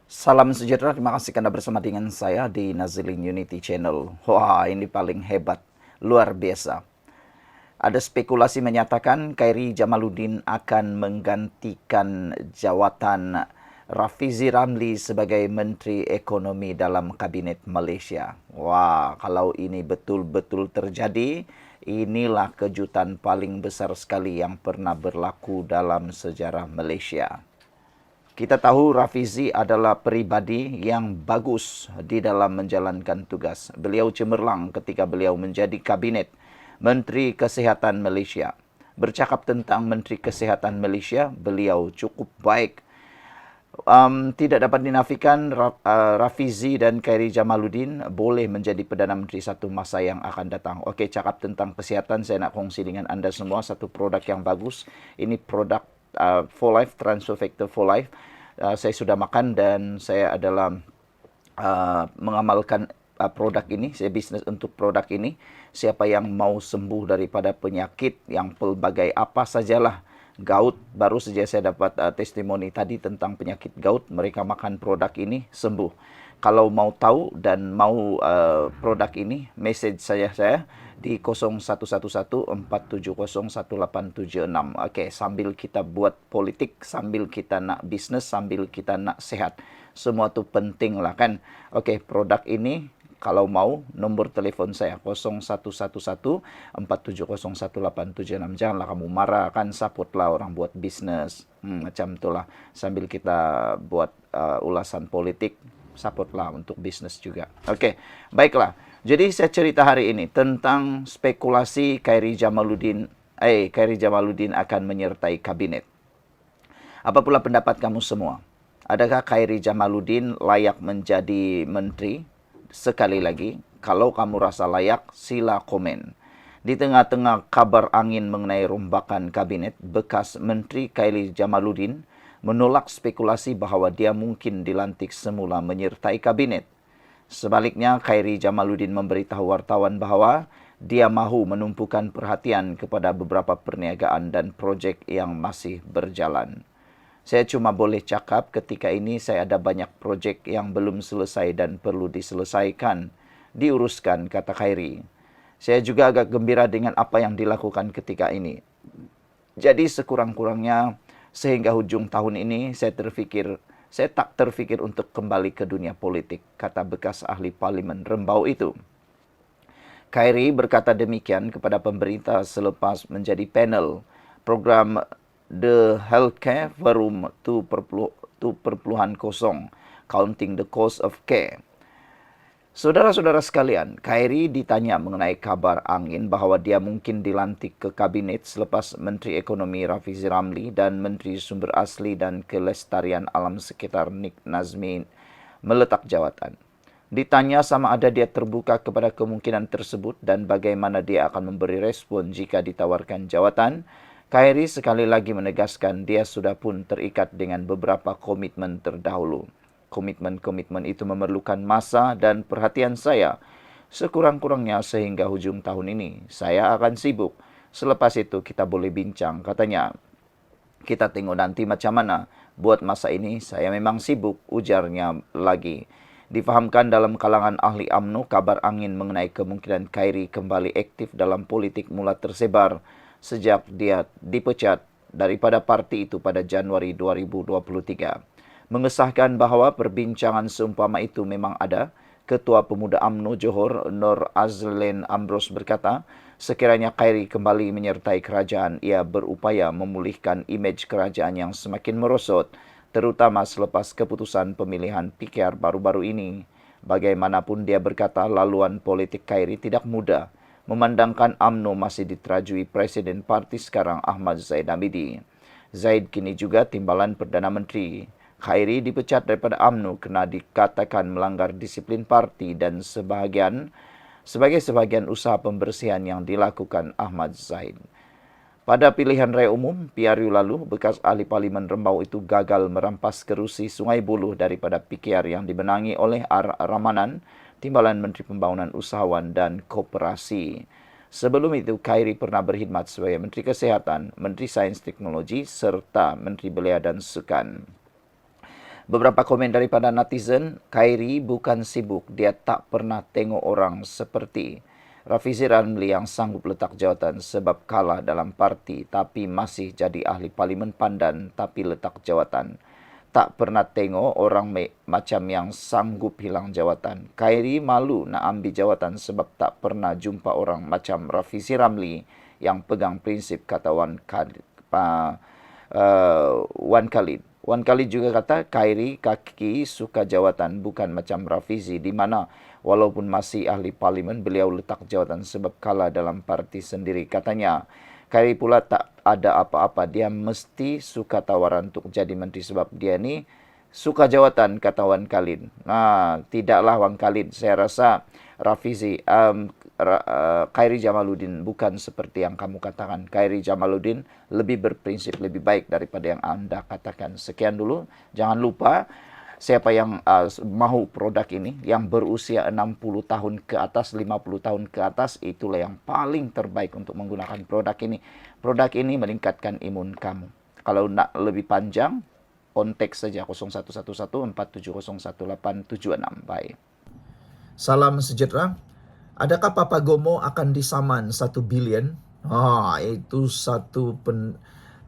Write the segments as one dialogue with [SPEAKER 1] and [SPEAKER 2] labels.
[SPEAKER 1] Salam sejahtera, terima kasih Anda bersama dengan saya di Nazilin Unity Channel. Wah, ini paling hebat, luar biasa. Ada spekulasi menyatakan Khairi Jamaluddin akan menggantikan jawatan Rafizi Ramli sebagai Menteri Ekonomi dalam Kabinet Malaysia. Wah, kalau ini betul-betul terjadi, inilah kejutan paling besar sekali yang pernah berlaku dalam sejarah Malaysia. Kita tahu Rafizi adalah pribadi yang bagus di dalam menjalankan tugas. Beliau cemerlang ketika beliau menjadi kabinet Menteri Kesihatan Malaysia. Bercakap tentang Menteri Kesihatan Malaysia, beliau cukup baik. Tidak dapat dinafikan Rafizi dan Khairi Jamaluddin boleh menjadi Perdana Menteri satu masa yang akan datang. Okey, cakap tentang kesihatan, saya nak kongsi dengan anda semua satu produk yang bagus. Ini produk For Life, Transfer Factor For Life. Saya sudah makan dan saya adalah mengamalkan produk ini. Saya bisnes untuk produk ini. Siapa yang mau sembuh daripada penyakit yang pelbagai apa sajalah, gout, baru saja saya dapat testimoni tadi tentang penyakit gout, mereka makan produk ini sembuh. Kalau mau tahu dan mau produk ini, message saya di 011147011876. Okey, sambil kita buat politik, sambil kita nak bisnes, sambil kita nak sehat. Semua tu penting lah kan. Okey, produk ini kalau mau, nombor telefon saya 011147011876. Janganlah kamu marah, kan supportlah orang buat bisnes. Macam itulah. Sambil kita buat ulasan politik, supportlah untuk bisnes juga. Okey, baiklah. Jadi saya cerita hari ini tentang spekulasi Khairi Jamaluddin akan menyertai kabinet. Apa pula pendapat kamu semua? Adakah Khairi Jamaluddin layak menjadi menteri? Sekali lagi, kalau kamu rasa layak, sila komen. Di tengah-tengah kabar angin mengenai rombakan kabinet, bekas Menteri Khairi Jamaluddin menolak spekulasi bahawa dia mungkin dilantik semula menyertai kabinet. Sebaliknya, Khairi Jamaluddin memberitahu wartawan bahawa dia mahu menumpukan perhatian kepada beberapa perniagaan dan projek yang masih berjalan. Saya cuma boleh cakap ketika ini saya ada banyak projek yang belum selesai dan perlu diselesaikan, diuruskan, kata Khairi. Saya juga agak gembira dengan apa yang dilakukan ketika ini. Jadi sekurang-kurangnya sehingga hujung tahun ini saya tak terfikir untuk kembali ke dunia politik, kata bekas ahli parlimen Rembau itu. Khairi berkata demikian kepada pemberita selepas menjadi panel program The Healthcare Forum 2.0, Counting the Cost of Care. Saudara-saudara sekalian, Khairi ditanya mengenai kabar angin bahawa dia mungkin dilantik ke kabinet selepas Menteri Ekonomi Rafizi Ramli dan Menteri Sumber Asli dan Kelestarian Alam Sekitar Nik Nazmi meletak jawatan. Ditanya sama ada dia terbuka kepada kemungkinan tersebut dan bagaimana dia akan memberi respon jika ditawarkan jawatan, Khairi sekali lagi menegaskan dia sudah pun terikat dengan beberapa komitmen terdahulu. Komitmen-komitmen itu memerlukan masa dan perhatian saya. Sekurang-kurangnya sehingga hujung tahun ini, saya akan sibuk. Selepas itu kita boleh bincang, katanya. Kita tengok nanti macam mana. Buat masa ini, saya memang sibuk, ujarnya lagi. Difahamkan dalam kalangan ahli UMNO, kabar angin mengenai kemungkinan Khairi kembali aktif dalam politik mula tersebar sejak dia dipecat daripada parti itu pada Januari 2023. Mengesahkan bahawa perbincangan seumpama itu memang ada, Ketua Pemuda UMNO Johor Nur Azlen Ambrose berkata, sekiranya Khairi kembali menyertai kerajaan, ia berupaya memulihkan imej kerajaan yang semakin merosot, terutama selepas keputusan pemilihan PKR baru-baru ini. Bagaimanapun dia berkata, laluan politik Khairi tidak mudah, memandangkan UMNO masih diterajui Presiden Parti sekarang Ahmad Zaid Hamidi. Zaid kini juga timbalan Perdana Menteri. Khairi dipecat daripada UMNO kerana dikatakan melanggar disiplin parti dan sebagai sebahagian usaha pembersihan yang dilakukan Ahmad Zaid. Pada pilihan raya umum PRU lalu, bekas ahli parlimen Rembau itu gagal merampas kerusi Sungai Buloh daripada PKR yang dimenangi oleh R. Ramanan, Timbalan Menteri Pembangunan Usahawan dan Koperasi. Sebelum itu, Khairi pernah berkhidmat sebagai Menteri Kesihatan, Menteri Sains Teknologi serta Menteri Belia dan Sukan. Beberapa komen daripada netizen, Khairi bukan sibuk, dia tak pernah tengok orang seperti Rafizi Ramli yang sanggup letak jawatan sebab kalah dalam parti tapi masih jadi ahli parlimen Pandan tapi letak jawatan. Tak pernah tengok orang macam yang sanggup hilang jawatan. Khairi malu nak ambil jawatan sebab tak pernah jumpa orang macam Rafizi Ramli yang pegang prinsip, kata Wan Khalid. Wan Khalid juga kata Khairi kaki suka jawatan bukan macam Rafizi di mana walaupun masih ahli parlimen beliau letak jawatan sebab kalah dalam parti sendiri. Katanya Khairi pula tak ada apa-apa, dia mesti suka tawaran untuk jadi menteri sebab dia ni suka jawatan, kata Wan Khalid. Tidaklah Wan Khalid, saya rasa Rafizi Khairi Jamaluddin bukan seperti yang kamu katakan. Khairi Jamaluddin lebih berprinsip, lebih baik daripada yang anda katakan. Sekian dulu. Jangan lupa, siapa yang mahu produk ini, yang berusia 60 tahun ke atas, 50 tahun ke atas, itulah yang paling terbaik untuk menggunakan produk ini. Produk ini meningkatkan imun kamu. Kalau nak lebih panjang, kontak saja 011147011876. Bye.
[SPEAKER 2] Salam sejahtera. Adakah Papagomo akan disaman 1 bilion? Itu satu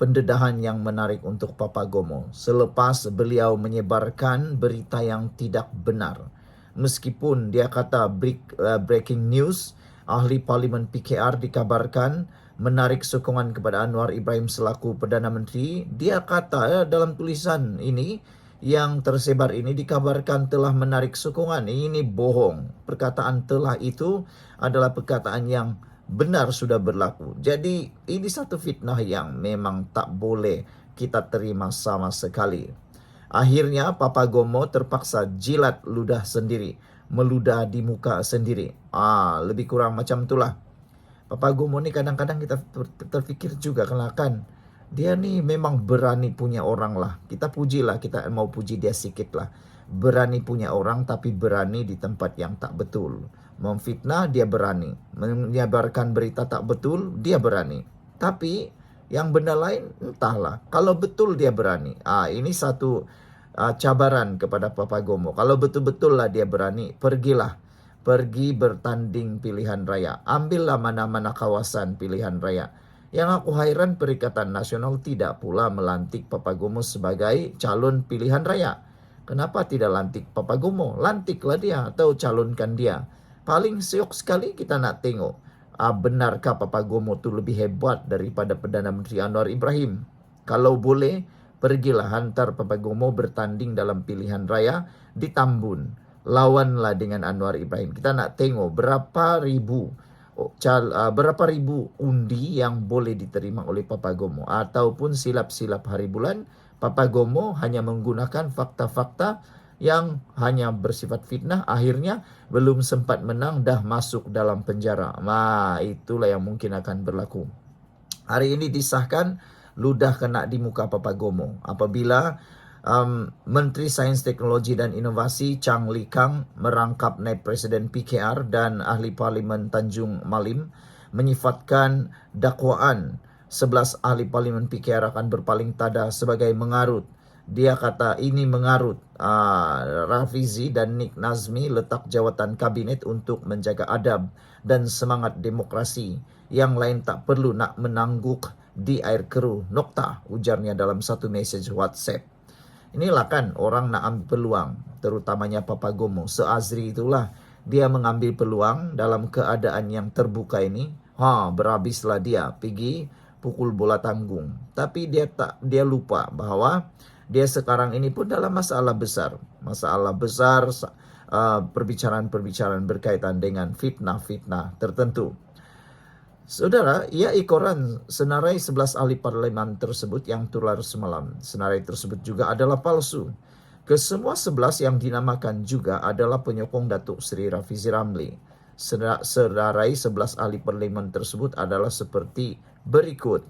[SPEAKER 2] pendedahan yang menarik untuk Papagomo selepas beliau menyebarkan berita yang tidak benar. Meskipun dia kata breaking news, ahli parlimen PKR dikabarkan menarik sokongan kepada Anwar Ibrahim selaku Perdana Menteri. Dia kata dalam tulisan ini yang tersebar ini dikabarkan telah menarik sokongan. Ini bohong. Perkataan telah itu adalah perkataan yang benar sudah berlaku. Jadi ini satu fitnah yang memang tak boleh kita terima sama sekali. Akhirnya Papagomo terpaksa jilat ludah sendiri, meludah di muka sendiri. Lebih kurang macam itulah. Papagomo ni kadang-kadang kita terfikir juga kan dia ni memang berani punya orang lah. Kita pujilah, kita mau puji dia sikit lah. Berani punya orang tapi berani di tempat yang tak betul. Memfitnah dia berani. Menyebarkan berita tak betul dia berani. Tapi yang benda lain entahlah. Kalau betul dia berani. Ini satu cabaran kepada Papagomo. Kalau betul-betul lah dia berani, pergilah. Pergi bertanding pilihan raya. Ambillah mana-mana kawasan pilihan raya. Yang aku hairan Perikatan Nasional tidak pula melantik Papagomo sebagai calon pilihan raya. Kenapa tidak lantik Papagomo? Lantiklah dia atau calonkan dia. Paling syok sekali kita nak tengok. Benarkah Papagomo tu lebih hebat daripada Perdana Menteri Anwar Ibrahim? Kalau boleh, pergilah hantar Papagomo bertanding dalam pilihan raya di Tambun. Lawanlah dengan Anwar Ibrahim. Kita nak tengok berapa ribu undi yang boleh diterima oleh Papagomo. Ataupun silap-silap hari bulan, Papagomo hanya menggunakan fakta-fakta yang hanya bersifat fitnah. Akhirnya belum sempat menang dah masuk dalam penjara. Itulah yang mungkin akan berlaku. Hari ini disahkan ludah kena di muka Papagomo apabila Menteri Sains Teknologi dan Inovasi Chang Li Kang merangkap naib Presiden PKR dan ahli Parlimen Tanjung Malim menyifatkan dakwaan 11 ahli Parlimen PKR akan berpaling tada sebagai mengarut. Dia kata ini mengarut. Rafizi dan Nik Nazmi letak jawatan kabinet untuk menjaga adab dan semangat demokrasi. Yang lain tak perlu nak menangguk di air keruh. Nokta, ujarnya dalam satu mesej WhatsApp. Inilah kan orang nak ambil peluang, terutamanya Papagomo. Seazri itulah dia mengambil peluang dalam keadaan yang terbuka ini. Berhabislah dia pergi pukul bola tanggung. Tapi dia lupa bahwa dia sekarang ini pun dalam masalah besar. Masalah besar, perbicaraan-perbicaraan berkaitan dengan fitnah-fitnah tertentu. Saudara, ia ikoran senarai 11 ahli parlimen tersebut yang tular semalam. Senarai tersebut juga adalah palsu. Kesemua 11 yang dinamakan juga adalah penyokong Datuk Seri Rafizi Ramli. Senarai 11 ahli parlimen tersebut adalah seperti berikut.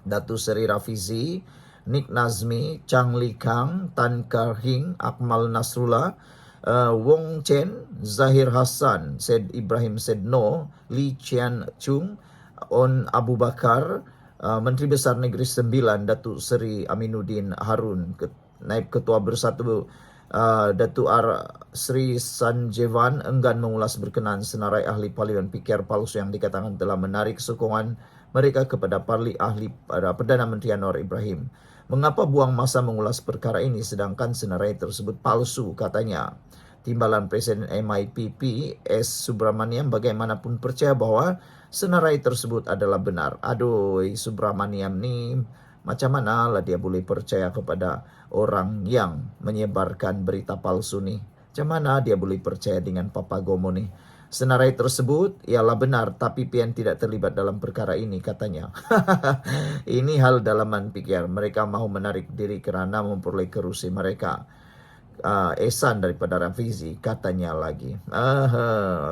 [SPEAKER 2] Datuk Seri Rafizi, Nik Nazmi, Chang Li Kang, Tan Kar Hing, Akmal Nasrullah, Wong Chen, Zahir Hassan, Said Ibrahim Sedno, Lee Chian Chung, On Abu Bakar, Menteri Besar Negeri Sembilan Datuk Seri Aminuddin Harun Naib Ketua Bersatu Datuk Sri Sanjeevan enggan mengulas berkenaan senarai ahli Parlimen PKR palsu yang dikatakan telah menarik sokongan mereka kepada ahli Perdana Menteri Anwar Ibrahim. Mengapa buang masa mengulas perkara ini sedangkan senarai tersebut palsu, katanya. Timbalan Presiden MIPP S. Subramaniam bagaimanapun percaya bahwa senarai tersebut adalah benar. Aduh, Subramaniam ni macam mana lah dia boleh percaya kepada orang yang menyebarkan berita palsu ni? Macam mana dia boleh percaya dengan Papagomo ni? Senarai tersebut ialah benar, tapi PN tidak terlibat dalam perkara ini, katanya. Ini hal dalaman PKR. Mereka mahu menarik diri kerana memperoleh kerusi mereka. Ehsan daripada Rafizi, katanya lagi.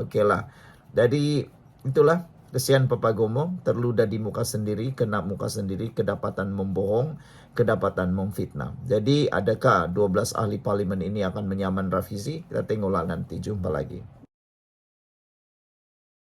[SPEAKER 2] Okeylah. Jadi itulah kesian Papagomo, terluda di muka sendiri, kena muka sendiri, kedapatan membohong, kedapatan memfitnah. Jadi adakah 12 ahli parlimen ini akan menyaman Rafizi? Kita tengoklah nanti. Jumpa lagi.